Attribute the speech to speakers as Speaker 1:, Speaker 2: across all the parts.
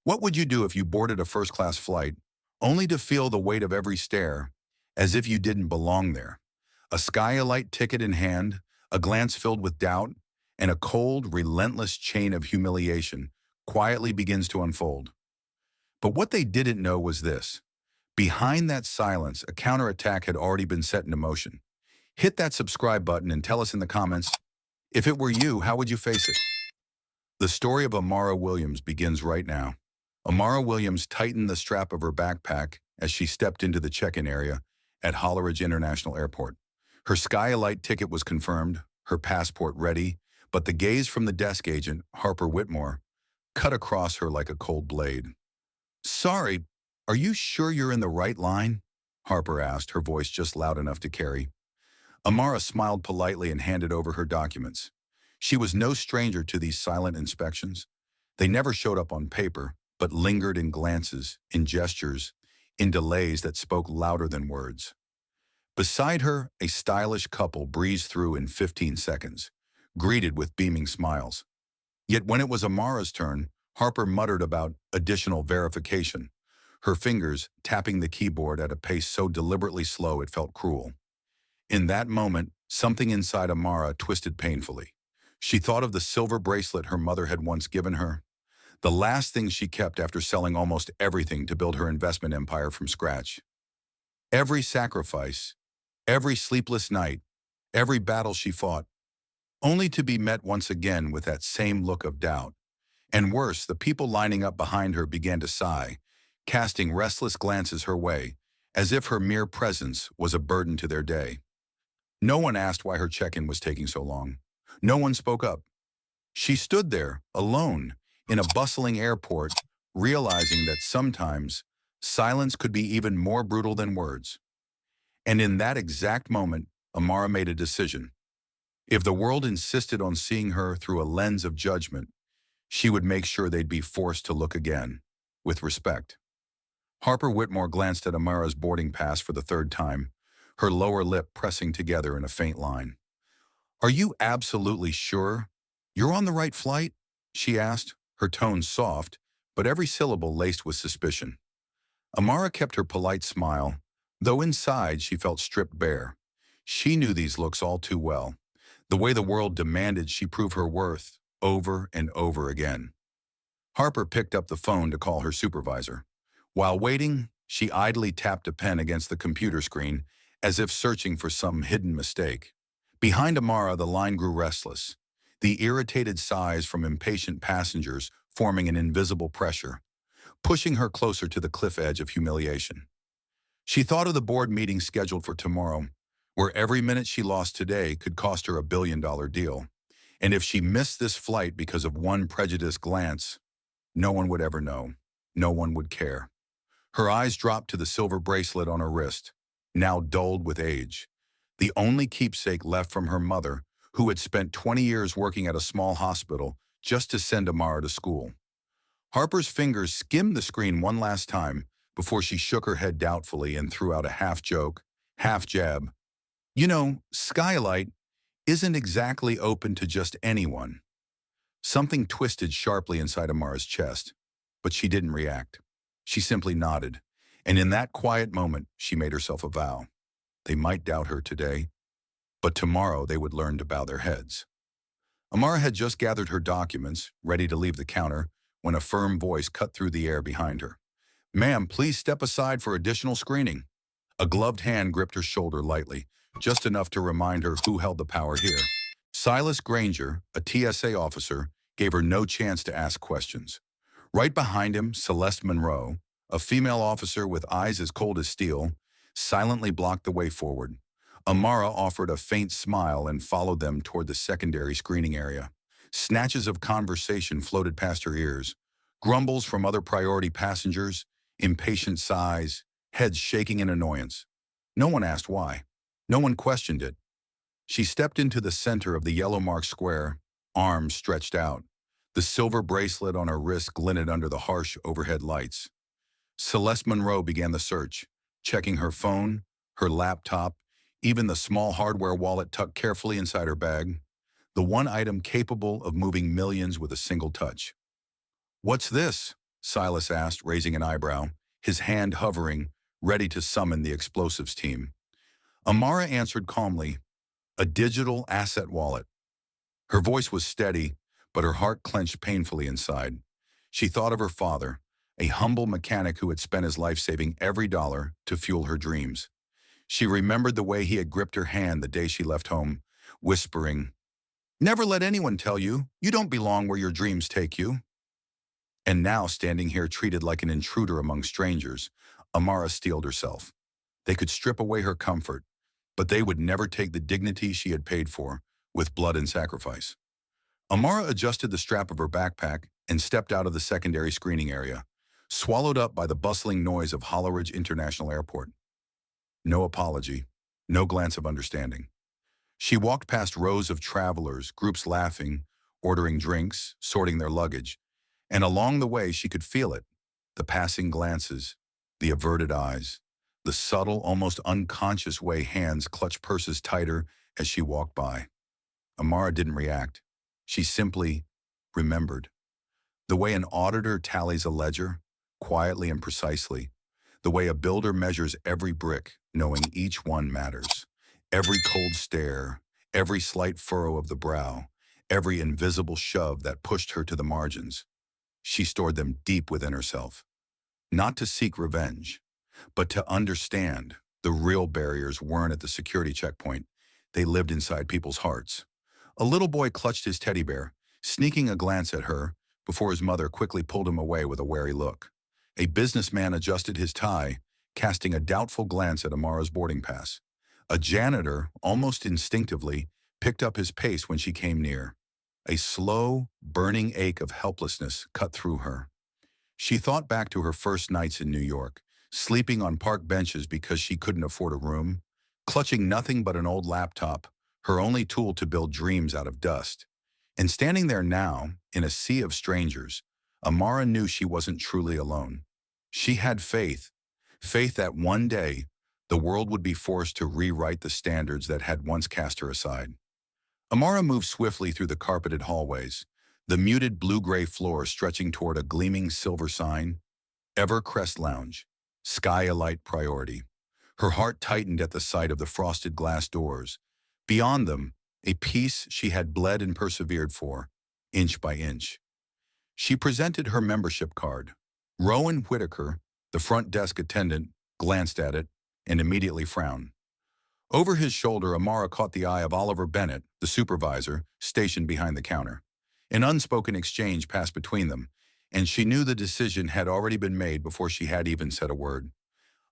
Speaker 1: What would you do if you boarded a first-class flight, only to feel the weight of every stare, as if you didn't belong there? A skylight ticket in hand, a glance filled with doubt, and a cold, relentless chain of humiliation quietly begins to unfold. But what they didn't know was this. Behind that silence, a counterattack had already been set into motion. Hit that subscribe button and tell us in the comments, if it were you, how would you face it? The story of Amara Williams begins right now. Amara Williams tightened the strap of her backpack as she stepped into the check-in area at Holleridge International Airport. Her skylight ticket was confirmed, her passport ready, but the gaze from the desk agent, Harper Whitmore, cut across her like a cold blade. "Sorry, are you sure you're in the right line?" Harper asked, her voice just loud enough to carry. Amara smiled politely and handed over her documents. She was no stranger to these silent inspections. They never showed up on paper, but lingered in glances, in gestures, in delays that spoke louder than words. Beside her, a stylish couple breezed through in 15 seconds, greeted with beaming smiles. Yet when it was Amara's turn, Harper muttered about additional verification, her fingers tapping the keyboard at a pace so deliberately slow it felt cruel. In that moment, something inside Amara twisted painfully. She thought of the silver bracelet her mother had once given her, the last thing she kept after selling almost everything to build her investment empire from scratch. Every sacrifice, every sleepless night, every battle she fought, only to be met once again with that same look of doubt. And worse, the people lining up behind her began to sigh, casting restless glances her way, as if her mere presence was a burden to their day. No one asked why her check-in was taking so long. No one spoke up. She stood there, alone, in a bustling airport, realizing that sometimes silence could be even more brutal than words. And in that exact moment, Amara made a decision. If the world insisted on seeing her through a lens of judgment, she would make sure they'd be forced to look again, with respect. Harper Whitmore glanced at Amara's boarding pass for the third time, her lower lip pressing together in a faint line. "Are you absolutely sure you're on the right flight?" she asked, her tone soft, but every syllable laced with suspicion. Amara kept her polite smile, though inside she felt stripped bare. She knew these looks all too well, the way the world demanded she prove her worth over and over again. Harper picked up the phone to call her supervisor. While waiting, she idly tapped a pen against the computer screen, as if searching for some hidden mistake. Behind Amara, the line grew restless, the irritated sighs from impatient passengers forming an invisible pressure, pushing her closer to the cliff edge of humiliation. She thought of the board meeting scheduled for tomorrow, where every minute she lost today could cost her a billion-dollar deal. And if she missed this flight because of one prejudiced glance, no one would ever know. No one would care. Her eyes dropped to the silver bracelet on her wrist, now dulled with age, the only keepsake left from her mother, who had spent 20 years working at a small hospital just to send Amara to school. Harper's fingers skimmed the screen one last time before she shook her head doubtfully and threw out a half-joke, half-jab. "You know, Skylight isn't exactly open to just anyone." Something twisted sharply inside Amara's chest, but she didn't react. She simply nodded, and in that quiet moment, she made herself a vow. They might doubt her today, but tomorrow they would learn to bow their heads. Amara had just gathered her documents, ready to leave the counter, when a firm voice cut through the air behind her. "Ma'am, please step aside for additional screening." A gloved hand gripped her shoulder lightly, just enough to remind her who held the power here. Silas Granger, a TSA officer, gave her no chance to ask questions. Right behind him, Celeste Monroe, a female officer with eyes as cold as steel, silently blocked the way forward. Amara offered a faint smile and followed them toward the secondary screening area. Snatches of conversation floated past her ears, grumbles from other priority passengers, impatient sighs, heads shaking in annoyance. No one asked why. No one questioned it. She stepped into the center of the yellow-marked square, arms stretched out. The silver bracelet on her wrist glinted under the harsh overhead lights. Celeste Monroe began the search, checking her phone, her laptop, even the small hardware wallet tucked carefully inside her bag, the one item capable of moving millions with a single touch. "What's this?" Silas asked, raising an eyebrow, his hand hovering, ready to summon the explosives team. Amara answered calmly, a digital asset wallet. Her voice was steady, but her heart clenched painfully inside. She thought of her father, a humble mechanic who had spent his life saving every dollar to fuel her dreams. She remembered the way he had gripped her hand the day she left home, whispering, "Never let anyone tell you, you don't belong where your dreams take you." And now, standing here treated like an intruder among strangers, Amara steeled herself. They could strip away her comfort, but they would never take the dignity she had paid for, with blood and sacrifice. Amara adjusted the strap of her backpack and stepped out of the secondary screening area, swallowed up by the bustling noise of Holleridge International Airport. No apology, no glance of understanding. She walked past rows of travelers, groups laughing, ordering drinks, sorting their luggage, and along the way she could feel it, the passing glances, the averted eyes, the subtle, almost unconscious way hands clutched purses tighter as she walked by. Amara didn't react. She simply remembered. The way an auditor tallies a ledger, quietly and precisely. The way a builder measures every brick, knowing each one matters. Every cold stare, every slight furrow of the brow, every invisible shove that pushed her to the margins. She stored them deep within herself. Not to seek revenge, but to understand the real barriers weren't at the security checkpoint. They lived inside people's hearts. A little boy clutched his teddy bear, sneaking a glance at her before his mother quickly pulled him away with a wary look. A businessman adjusted his tie, casting a doubtful glance at Amara's boarding pass. A janitor, almost instinctively, picked up his pace when she came near. A slow, burning ache of helplessness cut through her. She thought back to her first nights in New York, sleeping on park benches because she couldn't afford a room, clutching nothing but an old laptop, her only tool to build dreams out of dust. And standing there now, in a sea of strangers, Amara knew she wasn't truly alone. She had faith, faith that one day, the world would be forced to rewrite the standards that had once cast her aside. Amara moved swiftly through the carpeted hallways, the muted blue-gray floor stretching toward a gleaming silver sign, Evercrest Lounge, Sky Alight Priority. Her heart tightened at the sight of the frosted glass doors. Beyond them, a peace she had bled and persevered for, inch by inch. She presented her membership card. Rowan Whitaker, the front desk attendant, glanced at it and immediately frowned. Over his shoulder, Amara caught the eye of Oliver Bennett, the supervisor, stationed behind the counter. An unspoken exchange passed between them, and she knew the decision had already been made before she had even said a word.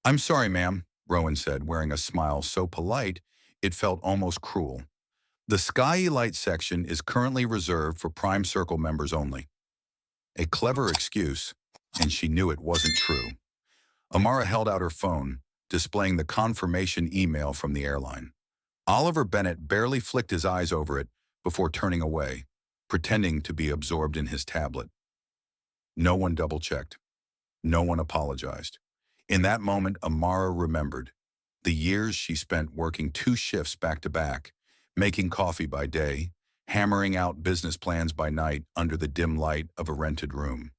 Speaker 1: "I'm sorry, ma'am," Rowan said, wearing a smile so polite it felt almost cruel. "The Sky Elite section is currently reserved for Prime Circle members only." A clever excuse, and she knew it wasn't true. Amara held out her phone, displaying the confirmation email from the airline. Oliver Bennett barely flicked his eyes over it before turning away, pretending to be absorbed in his tablet. No one double-checked. No one apologized. In that moment, Amara remembered the years she spent working 2 shifts back-to-back, making coffee by day, hammering out business plans by night under the dim light of a rented room.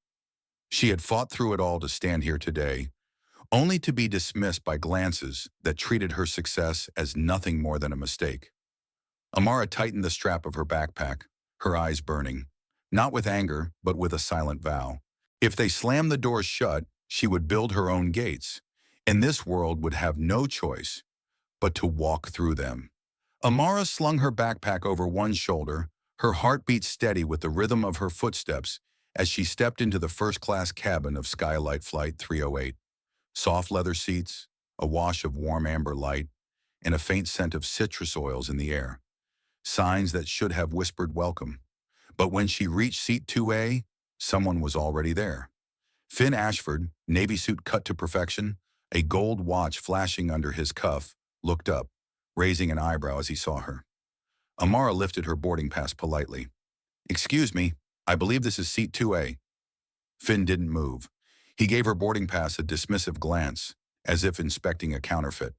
Speaker 1: She had fought through it all to stand here today, only to be dismissed by glances that treated her success as nothing more than a mistake. Amara tightened the strap of her backpack, her eyes burning, not with anger, but with a silent vow. If they slammed the doors shut, she would build her own gates, and this world would have no choice but to walk through them. Amara slung her backpack over one shoulder, her heartbeat steady with the rhythm of her footsteps as she stepped into the first-class cabin of Skylight Flight 308. Soft leather seats, a wash of warm amber light, and a faint scent of citrus oils in the air. Signs that should have whispered welcome. But when she reached seat 2A, someone was already there. Finn Ashford, navy suit cut to perfection, a gold watch flashing under his cuff, looked up, raising an eyebrow as he saw her. Amara lifted her boarding pass politely. "Excuse me, I believe this is seat 2A. Finn didn't move. He gave her boarding pass a dismissive glance, as if inspecting a counterfeit.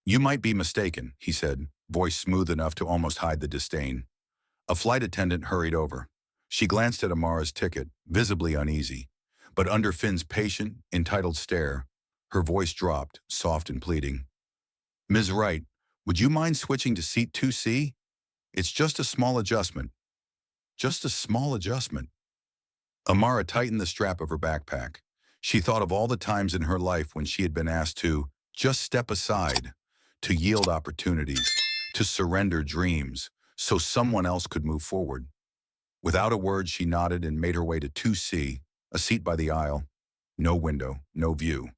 Speaker 1: "You might be mistaken," he said, voice smooth enough to almost hide the disdain. A flight attendant hurried over. She glanced at Amara's ticket, visibly uneasy. But under Finn's patient, entitled stare, her voice dropped, soft and pleading. Ms. Wright, would you mind switching to seat 2C? It's just a small adjustment. Just a small adjustment. Amara tightened the strap of her backpack. She thought of all the times in her life when she had been asked to just step aside, to yield opportunities, to surrender dreams, so someone else could move forward. Without a word, she nodded and made her way to 2C, a seat by the aisle. No window, no view.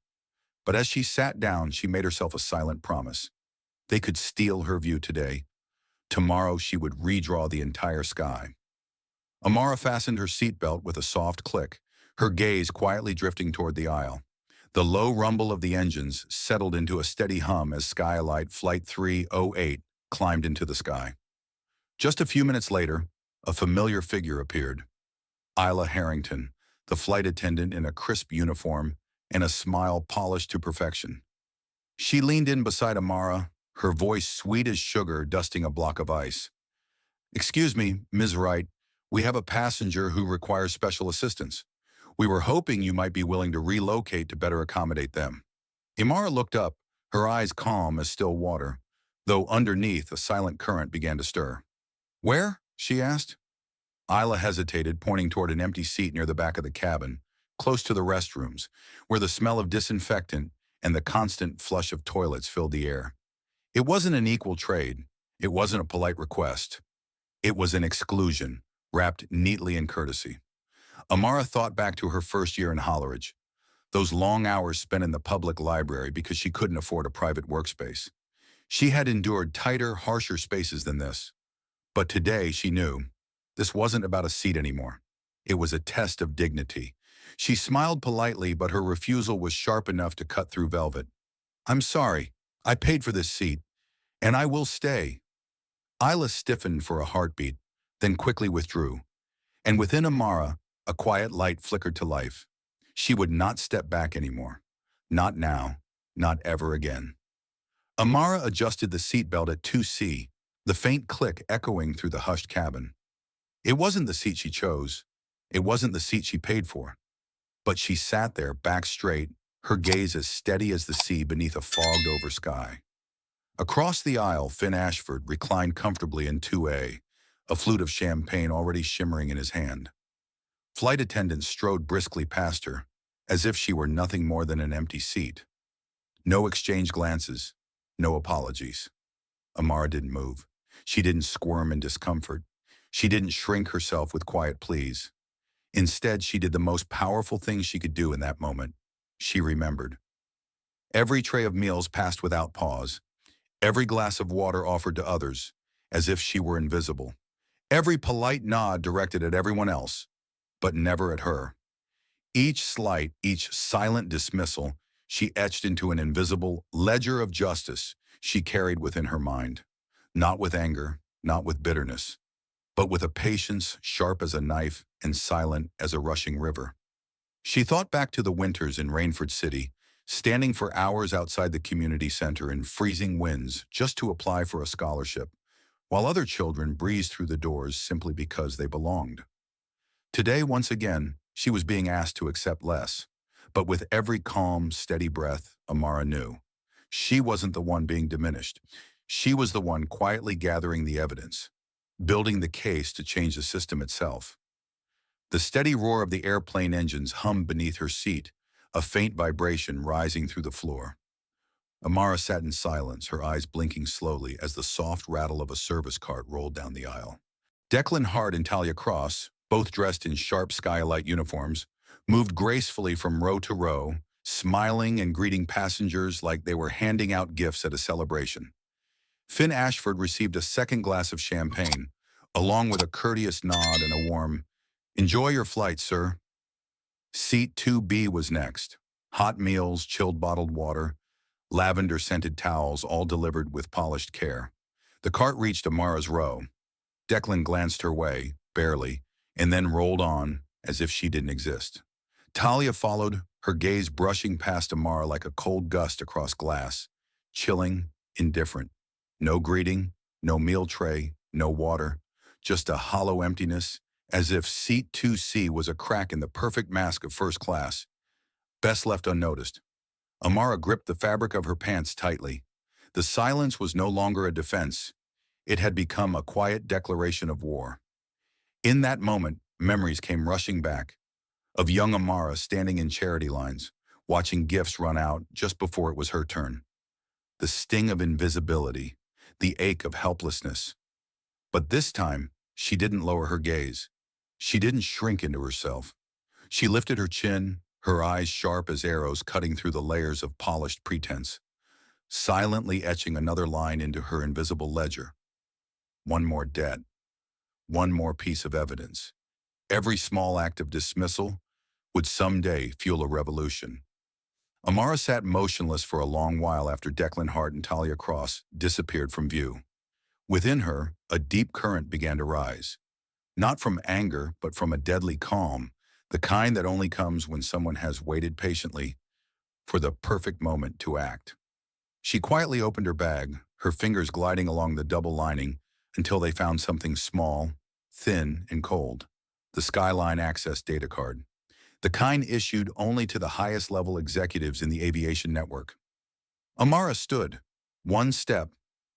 Speaker 1: But as she sat down, she made herself a silent promise. They could steal her view today. Tomorrow she would redraw the entire sky. Amara fastened her seatbelt with a soft click, her gaze quietly drifting toward the aisle. The low rumble of the engines settled into a steady hum as Skylight Flight 308 climbed into the sky. Just a few minutes later, a familiar figure appeared. Isla Harrington, the flight attendant in a crisp uniform and a smile polished to perfection. She leaned in beside Amara, her voice sweet as sugar dusting a block of ice. Excuse me, Ms. Wright, we have a passenger who requires special assistance. We were hoping you might be willing to relocate to better accommodate them. Amara looked up, her eyes calm as still water, though underneath a silent current began to stir. Where? She asked. Isla hesitated, pointing toward an empty seat near the back of the cabin, close to the restrooms, where the smell of disinfectant and the constant flush of toilets filled the air. It wasn't an equal trade. It wasn't a polite request. It was an exclusion, wrapped neatly in courtesy. Amara thought back to her first year in Holleridge, those long hours spent in the public library because she couldn't afford a private workspace. She had endured tighter, harsher spaces than this. But today, she knew, this wasn't about a seat anymore. It was a test of dignity. She smiled politely, but her refusal was sharp enough to cut through velvet. I'm sorry. I paid for this seat, and I will stay. Isla stiffened for a heartbeat, then quickly withdrew. And within Amara, a quiet light flickered to life. She would not step back anymore. Not now. Not ever again. Amara adjusted the seatbelt at 2C, the faint click echoing through the hushed cabin. It wasn't the seat she chose. It wasn't the seat she paid for. But she sat there, back straight, her gaze as steady as the sea beneath a fogged-over sky. Across the aisle, Finn Ashford reclined comfortably in 2A, a flute of champagne already shimmering in his hand. Flight attendants strode briskly past her, as if she were nothing more than an empty seat. No exchanged glances, no apologies. Amara didn't move. She didn't squirm in discomfort. She didn't shrink herself with quiet pleas. Instead, she did the most powerful thing she could do in that moment. She remembered. Every tray of meals passed without pause. Every glass of water offered to others, as if she were invisible. Every polite nod directed at everyone else, but never at her. Each slight, each silent dismissal, she etched into an invisible ledger of justice she carried within her mind. Not with anger, not with bitterness, but with a patience sharp as a knife and silent as a rushing river. She thought back to the winters in Rainford City, standing for hours outside the community center in freezing winds just to apply for a scholarship, while other children breezed through the doors simply because they belonged. Today, once again, she was being asked to accept less, but with every calm, steady breath, Amara knew. She wasn't the one being diminished. She was the one quietly gathering the evidence, building the case to change the system itself. The steady roar of the airplane engines hummed beneath her seat, a faint vibration rising through the floor. Amara sat in silence, her eyes blinking slowly as the soft rattle of a service cart rolled down the aisle. Declan Hart and Talia Cross, both dressed in sharp skylight uniforms, moved gracefully from row to row, smiling and greeting passengers like they were handing out gifts at a celebration. Finn Ashford received a second glass of champagne, along with a courteous nod and a warm, "Enjoy your flight, sir." Seat 2B was next. Hot meals, chilled bottled water, lavender-scented towels, all delivered with polished care. The cart reached Amara's row. Declan glanced her way, barely, and then rolled on as if she didn't exist. Talia followed, her gaze brushing past Amara like a cold gust across glass, chilling, indifferent. No greeting, no meal tray, no water, just a hollow emptiness, as if seat 2C was a crack in the perfect mask of first class, best left unnoticed. Amara gripped the fabric of her pants tightly. The silence was no longer a defense. It had become a quiet declaration of war. In that moment, memories came rushing back, of young Amara standing in charity lines, watching gifts run out just before it was her turn. The sting of invisibility, the ache of helplessness. But this time, she didn't lower her gaze. She didn't shrink into herself. She lifted her chin, her eyes sharp as arrows cutting through the layers of polished pretense, silently etching another line into her invisible ledger. One more debt. One more piece of evidence. Every small act of dismissal would someday fuel a revolution. Amara sat motionless for a long while after Declan Hart and Talia Cross disappeared from view. Within her, a deep current began to rise. Not from anger, but from a deadly calm, the kind that only comes when someone has waited patiently for the perfect moment to act. She quietly opened her bag, her fingers gliding along the double lining until they found something small, thin, and cold. The Skyline Access data card. The kind issued only to the highest level executives in the aviation network. Amara stood, one step,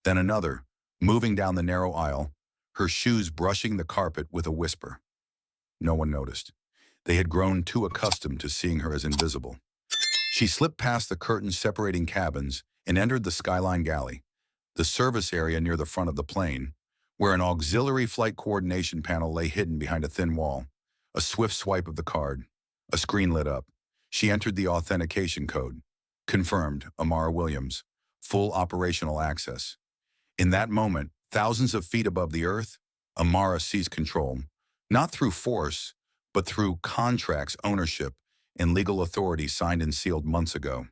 Speaker 1: then another, moving down the narrow aisle, her shoes brushing the carpet with a whisper. No one noticed. They had grown too accustomed to seeing her as invisible. She slipped past the curtains separating cabins and entered the Skyline Galley, the service area near the front of the plane, where an auxiliary flight coordination panel lay hidden behind a thin wall. A swift swipe of the card. A screen lit up. She entered the authentication code. Confirmed, Amara Williams. Full operational access. In that moment, thousands of feet above the earth, Amara seized control, not through force, but through contracts, ownership, and legal authority signed and sealed months ago.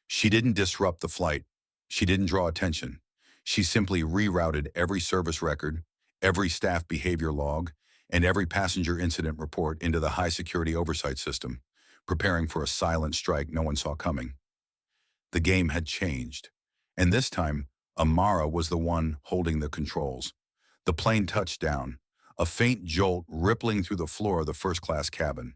Speaker 1: She didn't disrupt the flight. She didn't draw attention. She simply rerouted every service record, every staff behavior log, and every passenger incident report into the high-security oversight system, preparing for a silent strike no one saw coming. The game had changed, and this time, Amara was the one holding the controls. The plane touched down, a faint jolt rippling through the floor of the first-class cabin.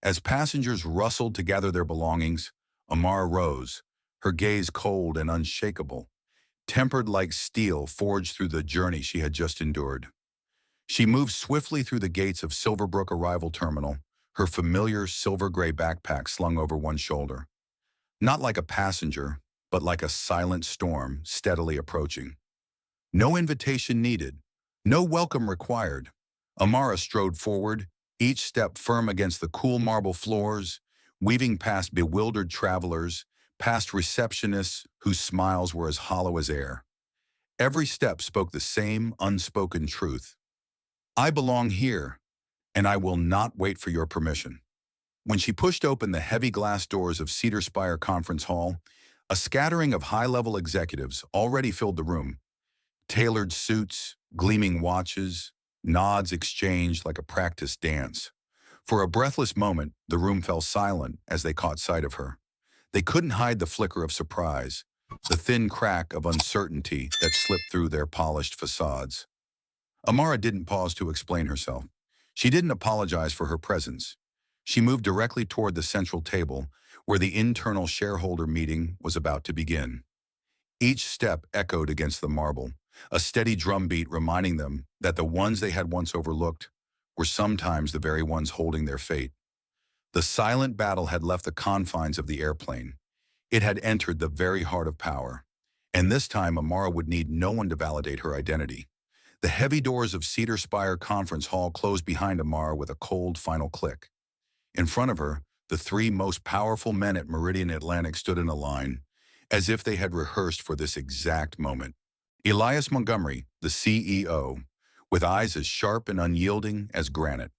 Speaker 1: As passengers rustled to gather their belongings, Amara rose, her gaze cold and unshakable, tempered like steel forged through the journey she had just endured. She moved swiftly through the gates of Silverbrook Arrival Terminal, her familiar silver-gray backpack slung over one shoulder. Not like a passenger, but like a silent storm steadily approaching. No invitation needed, no welcome required. Amara strode forward, each step firm against the cool marble floors, weaving past bewildered travelers, past receptionists whose smiles were as hollow as air. Every step spoke the same unspoken truth. I belong here, and I will not wait for your permission. When she pushed open the heavy glass doors of Cedar Spire Conference Hall, a scattering of high-level executives already filled the room. Tailored suits, gleaming watches, nods exchanged like a practiced dance. For a breathless moment, the room fell silent as they caught sight of her. They couldn't hide the flicker of surprise, the thin crack of uncertainty that slipped through their polished facades. Amara didn't pause to explain herself. She didn't apologize for her presence. She moved directly toward the central table, where the internal shareholder meeting was about to begin. Each step echoed against the marble, a steady drumbeat reminding them that the ones they had once overlooked were sometimes the very ones holding their fate. The silent battle had left the confines of the airplane. It had entered the very heart of power. And this time, Amara would need no one to validate her identity. The heavy doors of Cedar Spire Conference Hall closed behind Amara with a cold final click. In front of her, the three most powerful men at Meridian Atlantic stood in a line, as if they had rehearsed for this exact moment. Elias Montgomery, the CEO, with eyes as sharp and unyielding as granite.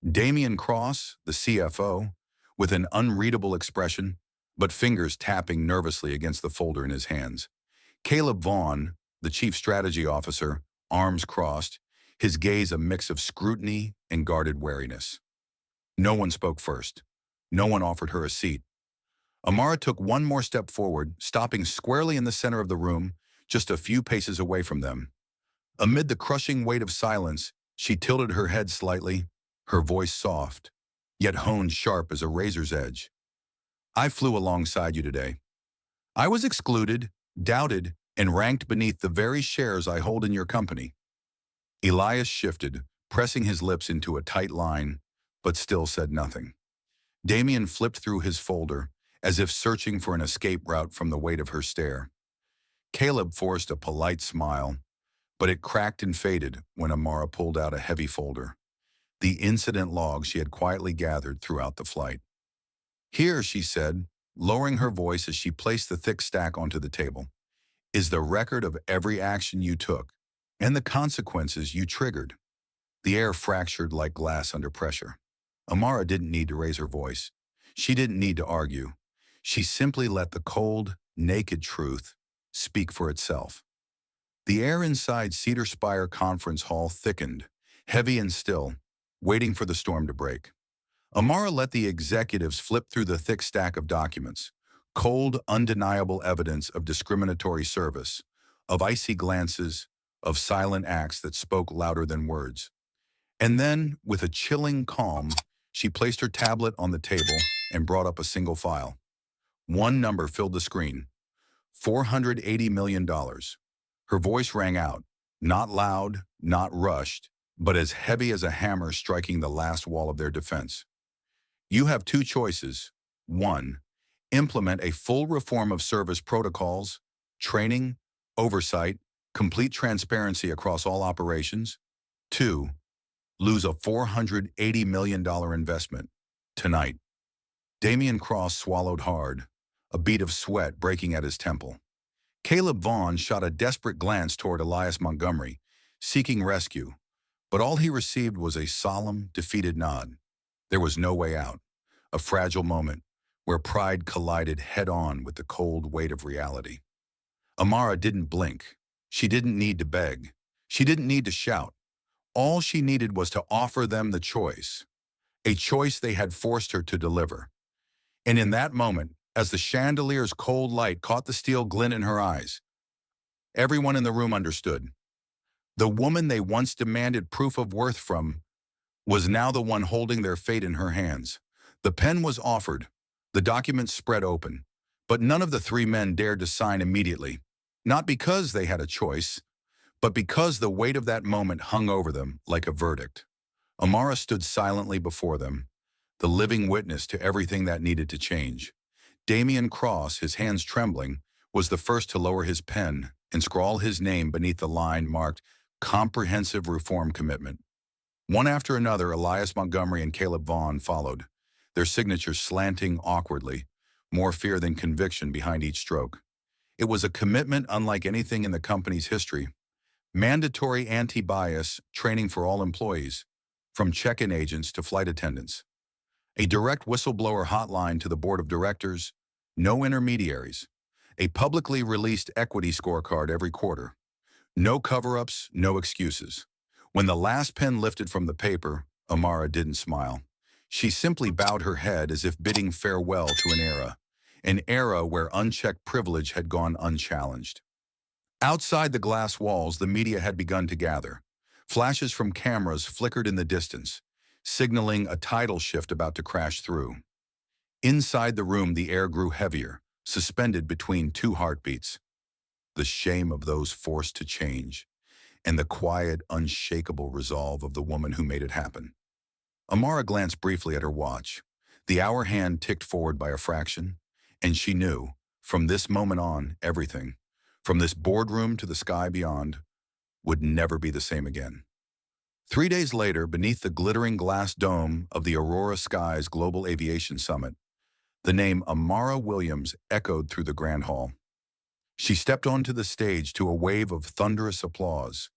Speaker 1: Damian Cross, the CFO, with an unreadable expression, but fingers tapping nervously against the folder in his hands. Caleb Vaughn, the Chief Strategy Officer, arms crossed, his gaze a mix of scrutiny and guarded wariness. No one spoke first. No one offered her a seat. Amara took one more step forward, stopping squarely in the center of the room, just a few paces away from them. Amid the crushing weight of silence, She tilted her head slightly, her voice soft, yet honed sharp as a razor's edge. I flew alongside you today. I was excluded, doubted, and ranked beneath the very shares I hold in your company. Elias shifted, pressing his lips into a tight line, but still said nothing. Damien flipped through his folder, as if searching for an escape route from the weight of her stare. Caleb forced a polite smile, but it cracked and faded when Amara pulled out a heavy folder, the incident log she had quietly gathered throughout the flight. Here, she said, lowering her voice as she placed the thick stack onto the table, is the record of every action you took and the consequences you triggered. The air fractured like glass under pressure. Amara didn't need to raise her voice. She didn't need to argue. She simply let the cold, naked truth speak for itself. The air inside Cedar Spire Conference Hall thickened, heavy and still, waiting for the storm to break. Amara let the executives flip through the thick stack of documents, cold, undeniable evidence of discriminatory service, of icy glances, of silent acts that spoke louder than words. And then, with a chilling calm, she placed her tablet on the table and brought up a single file. One number filled the screen: $480 million. Her voice rang out, not loud, not rushed, but as heavy as a hammer striking the last wall of their defense. You have two choices. 1. Implement a full reform of service protocols, training, oversight, complete transparency across all operations. 2. Lose a $480 million investment. Tonight. Damian Cross swallowed hard, a bead of sweat breaking at his temple. Caleb Vaughn shot a desperate glance toward Elias Montgomery, seeking rescue, but all he received was a solemn, defeated nod. There was no way out, a fragile moment where pride collided head-on with the cold weight of reality. Amara didn't blink. She didn't need to beg. She didn't need to shout. All she needed was to offer them the choice, a choice they had forced her to deliver. And in that moment, as the chandelier's cold light caught the steel glint in her eyes, everyone in the room understood. The woman they once demanded proof of worth from was now the one holding their fate in her hands. The pen was offered, the documents spread open, but none of the three men dared to sign immediately, not because they had a choice, but because the weight of that moment hung over them like a verdict. Amara stood silently before them, the living witness to everything that needed to change. Damian Cross, his hands trembling, was the first to lower his pen and scrawl his name beneath the line marked Comprehensive Reform Commitment. One after another, Elias Montgomery and Caleb Vaughn followed, their signatures slanting awkwardly, more fear than conviction behind each stroke. It was a commitment unlike anything in the company's history. Mandatory anti-bias training for all employees, from check-in agents to flight attendants. A direct whistleblower hotline to the board of directors, no intermediaries. A publicly released equity scorecard every quarter. No cover-ups, no excuses. When the last pen lifted from the paper, Amara didn't smile. She simply bowed her head as if bidding farewell to an era where unchecked privilege had gone unchallenged. Outside the glass walls, the media had begun to gather. Flashes from cameras flickered in the distance, signaling a tidal shift about to crash through. Inside the room, the air grew heavier, suspended between two heartbeats. The shame of those forced to change, and the quiet, unshakable resolve of the woman who made it happen. Amara glanced briefly at her watch. The hour hand ticked forward by a fraction, and she knew, from this moment on, everything, from this boardroom to the sky beyond, would never be the same again. 3 days later, beneath the glittering glass dome of the Aurora Skies Global Aviation Summit, the name Amara Williams echoed through the Grand Hall. She stepped onto the stage to a wave of thunderous applause,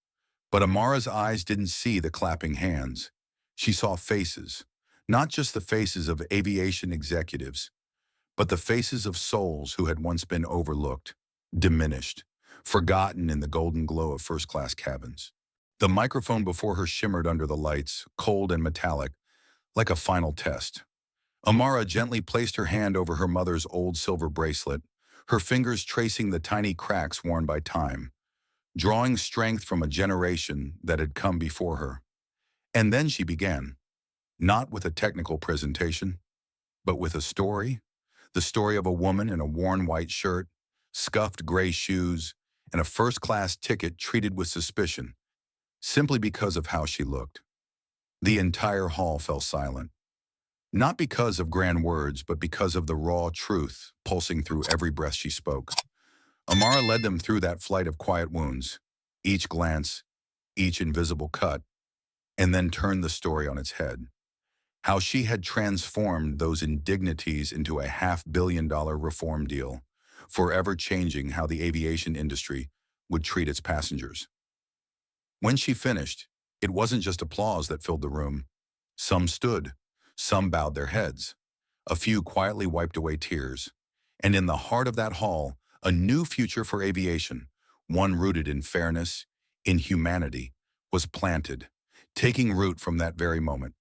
Speaker 1: but Amara's eyes didn't see the clapping hands. She saw faces, not just the faces of aviation executives, but the faces of souls who had once been overlooked, diminished, forgotten in the golden glow of first-class cabins. The microphone before her shimmered under the lights, cold and metallic, like a final test. Amara gently placed her hand over her mother's old silver bracelet, her fingers tracing the tiny cracks worn by time, drawing strength from a generation that had come before her. And then she began, not with a technical presentation, but with a story. The story of a woman in a worn white shirt, scuffed gray shoes, and a first-class ticket treated with suspicion, simply because of how she looked. The entire hall fell silent. Not because of grand words, but because of the raw truth pulsing through every breath she spoke. Amara led them through that flight of quiet wounds, each glance, each invisible cut, and then turned the story on its head. How she had transformed those indignities into a $500 million reform deal, forever changing how the aviation industry would treat its passengers. When she finished, it wasn't just applause that filled the room. Some stood, some bowed their heads. A few quietly wiped away tears. And in the heart of that hall, a new future for aviation, one rooted in fairness, in humanity, was planted, taking root from that very moment.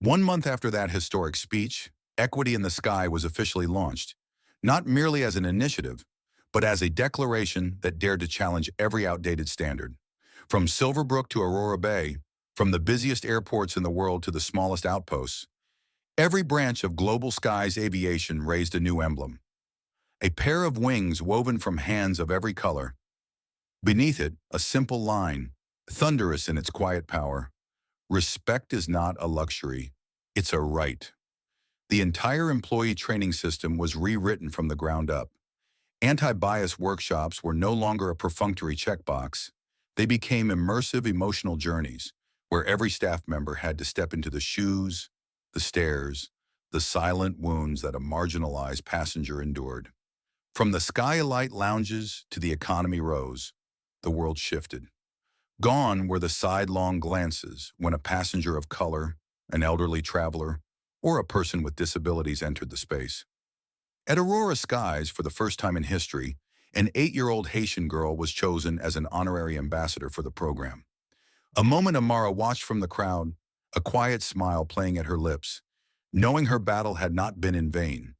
Speaker 1: 1 month after that historic speech, Equity in the Sky was officially launched, not merely as an initiative, but as a declaration that dared to challenge every outdated standard. From Silverbrook to Aurora Bay, from the busiest airports in the world to the smallest outposts, every branch of Global Skies Aviation raised a new emblem. A pair of wings woven from hands of every color. Beneath it, a simple line, thunderous in its quiet power. Respect is not a luxury, it's a right. The entire employee training system was rewritten from the ground up. Anti-bias workshops were no longer a perfunctory checkbox. They became immersive emotional journeys, where every staff member had to step into the shoes, the stares, the silent wounds that a marginalized passenger endured. From the skylight lounges to the economy rows, the world shifted. Gone were the sidelong glances when a passenger of color, an elderly traveler, or a person with disabilities entered the space. At Aurora Skies, for the first time in history, an 8-year-old Haitian girl was chosen as an honorary ambassador for the program. A moment Amara watched from the crowd, a quiet smile playing at her lips, knowing her battle had not been in vain.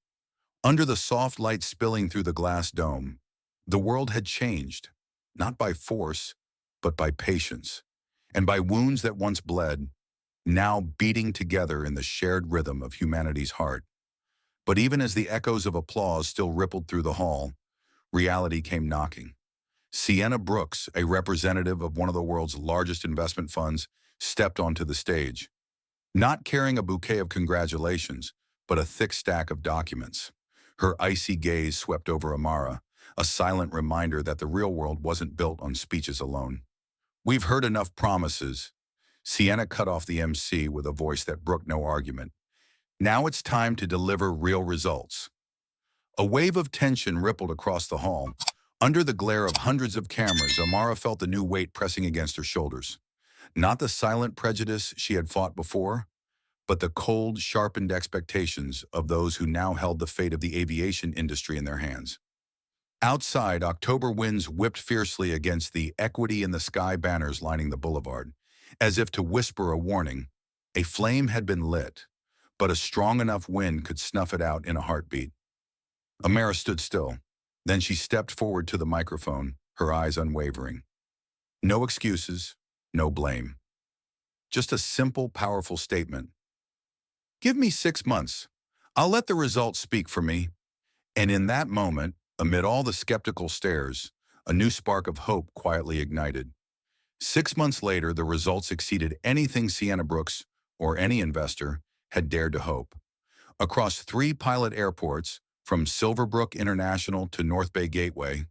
Speaker 1: Under the soft light spilling through the glass dome, the world had changed, not by force, but by patience, and by wounds that once bled, now beating together in the shared rhythm of humanity's heart. But even as the echoes of applause still rippled through the hall, reality came knocking. Sienna Brooks, a representative of one of the world's largest investment funds, stepped onto the stage, not carrying a bouquet of congratulations, but a thick stack of documents. Her icy gaze swept over Amara, a silent reminder that the real world wasn't built on speeches alone. "We've heard enough promises." Sienna cut off the MC with a voice that brooked no argument. "Now it's time to deliver real results." A wave of tension rippled across the hall. Under the glare of hundreds of cameras, Amara felt a new weight pressing against her shoulders. Not the silent prejudice she had fought before, but the cold, sharpened expectations of those who now held the fate of the aviation industry in their hands. Outside, October winds whipped fiercely against the Equity in the Sky banners lining the boulevard, as if to whisper a warning. A flame had been lit, but a strong enough wind could snuff it out in a heartbeat. Amara stood still. Then she stepped forward to the microphone, her eyes unwavering. No excuses, no blame. Just a simple, powerful statement. "Give me 6 months. I'll let the results speak for me." And in that moment, amid all the skeptical stares, a new spark of hope quietly ignited. 6 months later, the results exceeded anything Sienna Brooks, or any investor, had dared to hope. Across 3 pilot airports, from Silverbrook International to North Bay Gateway,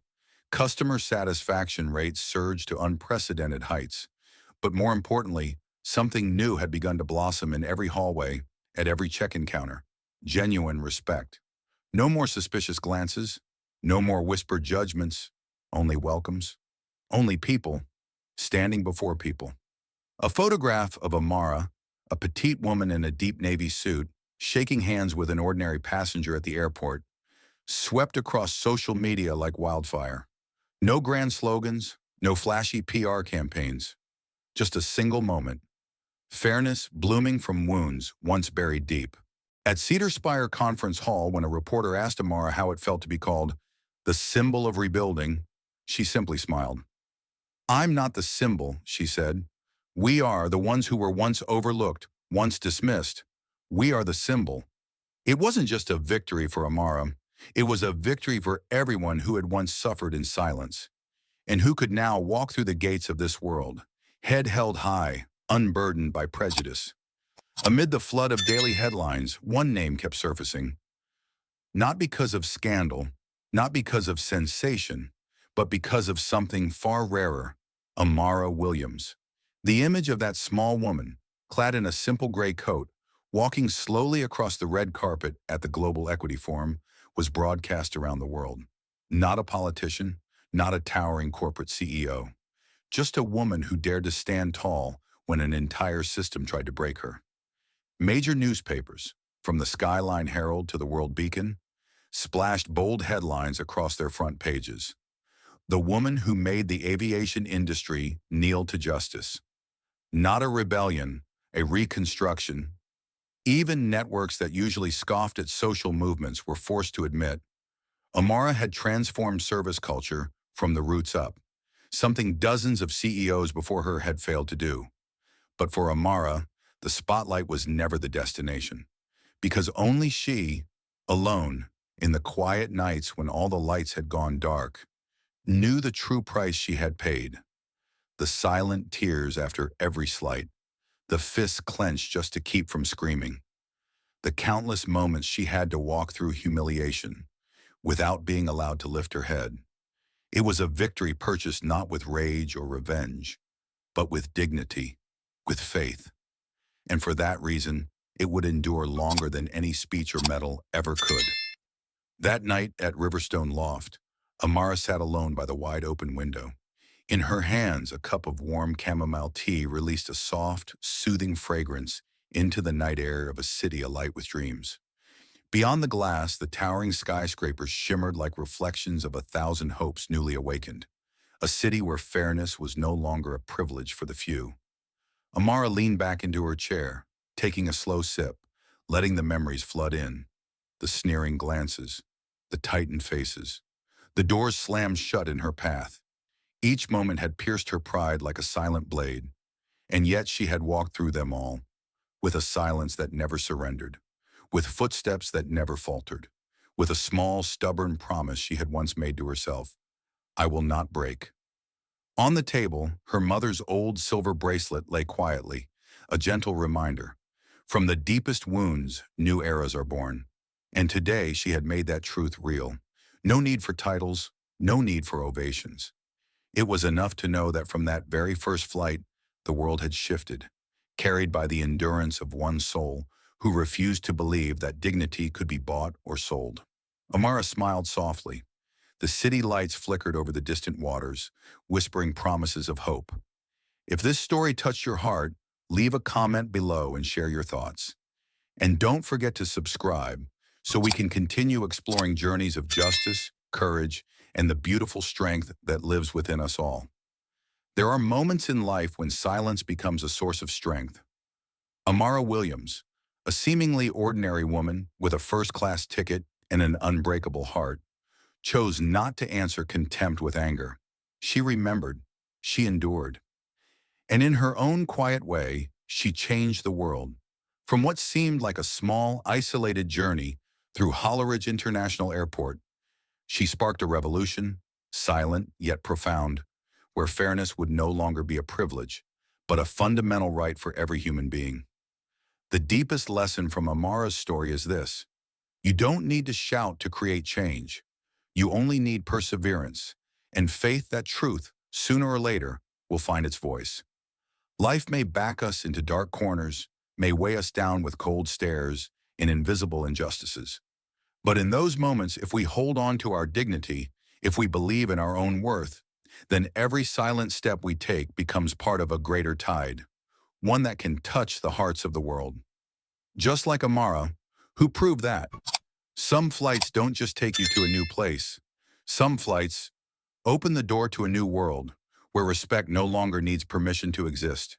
Speaker 1: customer satisfaction rates surged to unprecedented heights. But more importantly, something new had begun to blossom in every hallway, at every check-in counter. Genuine respect. No more suspicious glances, no more whispered judgments, only welcomes, only people, standing before people. A photograph of Amara, a petite woman in a deep navy suit, shaking hands with an ordinary passenger at the airport, swept across social media like wildfire. No grand slogans, no flashy PR campaigns, just a single moment. Fairness blooming from wounds once buried deep. At Cedar Spire Conference Hall, when a reporter asked Amara how it felt to be called the symbol of rebuilding, she simply smiled. "I'm not the symbol," she said. We are the ones who were once overlooked, once dismissed. We are the symbol. It wasn't just a victory for Amara. It was a victory for everyone who had once suffered in silence, and who could now walk through the gates of this world, head held high, unburdened by prejudice. Amid the flood of daily headlines, one name kept surfacing, not because of scandal, not because of sensation, but because of something far rarer: Amara Williams. The image of that small woman, clad in a simple gray coat, walking slowly across the red carpet at the Global Equity Forum, was broadcast around the world. Not a politician, not a towering corporate CEO, just a woman who dared to stand tall when an entire system tried to break her. Major newspapers, from the Skyline Herald to the World Beacon, splashed bold headlines across their front pages. The woman who made the aviation industry kneel to justice. Not a rebellion, a reconstruction. Even networks that usually scoffed at social movements were forced to admit Amara had transformed service culture from the roots up, something dozens of CEOs before her had failed to do. But for Amara, the spotlight was never the destination, because only she, alone, in the quiet nights when all the lights had gone dark, knew the true price she had paid. The silent tears after every slight, the fists clenched just to keep from screaming, the countless moments she had to walk through humiliation without being allowed to lift her head. It was a victory purchased not with rage or revenge, but with dignity, with faith. And for that reason, it would endure longer than any speech or medal ever could. That night at Riverstone Loft, Amara sat alone by the wide-open window. In her hands, a cup of warm chamomile tea released a soft, soothing fragrance into the night air of a city alight with dreams. Beyond the glass, the towering skyscrapers shimmered like reflections of 1,000 hopes newly awakened, a city where fairness was no longer a privilege for the few. Amara leaned back into her chair, taking a slow sip, letting the memories flood in, the sneering glances, the tightened faces. The doors slammed shut in her path. Each moment had pierced her pride like a silent blade, and yet she had walked through them all, with a silence that never surrendered, with footsteps that never faltered, with a small, stubborn promise she had once made to herself: I will not break. On the table, her mother's old silver bracelet lay quietly, a gentle reminder. From the deepest wounds, new eras are born. And today she had made that truth real. No need for titles, no need for ovations. It was enough to know that from that very first flight, the world had shifted, carried by the endurance of one soul who refused to believe that dignity could be bought or sold. Amara smiled softly. The city lights flickered over the distant waters, whispering promises of hope. If this story touched your heart, leave a comment below and share your thoughts. And don't forget to subscribe so we can continue exploring journeys of justice, courage, and the beautiful strength that lives within us all. There are moments in life when silence becomes a source of strength. Amara Williams, a seemingly ordinary woman with a first-class ticket and an unbreakable heart, chose not to answer contempt with anger. She remembered, she endured. And in her own quiet way, she changed the world. From what seemed like a small, isolated journey through Holleridge International Airport, she sparked a revolution, silent yet profound, where fairness would no longer be a privilege, but a fundamental right for every human being. The deepest lesson from Amara's story is this: you don't need to shout to create change. You only need perseverance and faith that truth, sooner or later, will find its voice. Life may back us into dark corners, may weigh us down with cold stares and invisible injustices. But in those moments, if we hold on to our dignity, if we believe in our own worth, then every silent step we take becomes part of a greater tide, one that can touch the hearts of the world. Just like Amara, who proved that some flights don't just take you to a new place. Some flights open the door to a new world, where respect no longer needs permission to exist.